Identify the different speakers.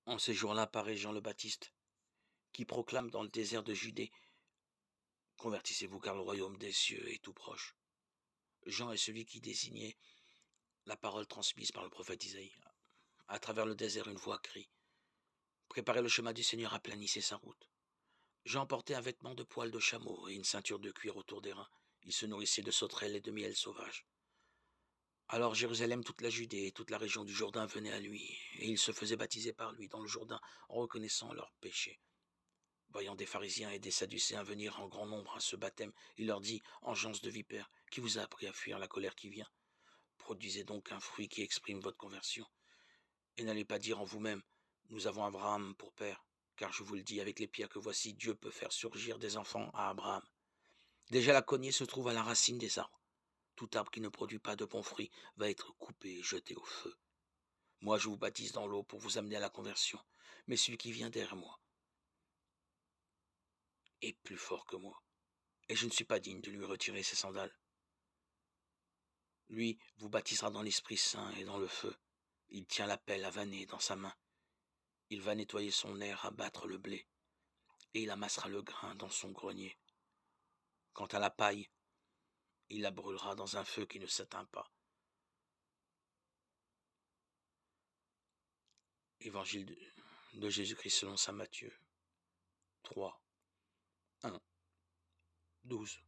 Speaker 1: En ces jours-là paraît Jean le Baptiste, qui proclame dans le désert de Judée: Convertissez-vous car le royaume des cieux est tout proche. Jean est celui qui désignait la parole transmise par le prophète Isaïe. À travers le désert, une voix crie: Préparez le chemin du Seigneur, aplanissez sa route. Jean portait un vêtement de poil de chameau et une ceinture de cuir autour des reins. Il se nourrissait de sauterelles et de miel sauvage. Alors Jérusalem, toute la Judée et toute la région du Jourdain venaient à lui, et ils se faisaient baptiser par lui dans le Jourdain en reconnaissant leurs péchés. Voyant des pharisiens et des sadducéens venir en grand nombre à ce baptême, il leur dit: Engeance de vipères, qui vous a appris à fuir la colère qui vient? Produisez donc un fruit qui exprime votre conversion. Et n'allez pas dire en vous-même: Nous avons Abraham pour père, car je vous le dis avec les pierres que voici, Dieu peut faire surgir des enfants à Abraham. Déjà la cognée se trouve à la racine des arbres. Tout arbre qui ne produit pas de bons fruits va être coupé et jeté au feu. Moi je vous baptise dans l'eau pour vous amener à la conversion, mais celui qui vient derrière moi est plus fort que moi, et je ne suis pas digne de lui retirer ses sandales. Lui vous baptisera dans l'Esprit Saint et dans le feu. Il tient la pelle avanée dans sa main. Il va nettoyer son aire, abattre le blé, et il amassera le grain dans son grenier. Quant à la paille, il la brûlera dans un feu qui ne s'éteint pas. Évangile de Jésus-Christ selon saint Matthieu 3, 1, 12.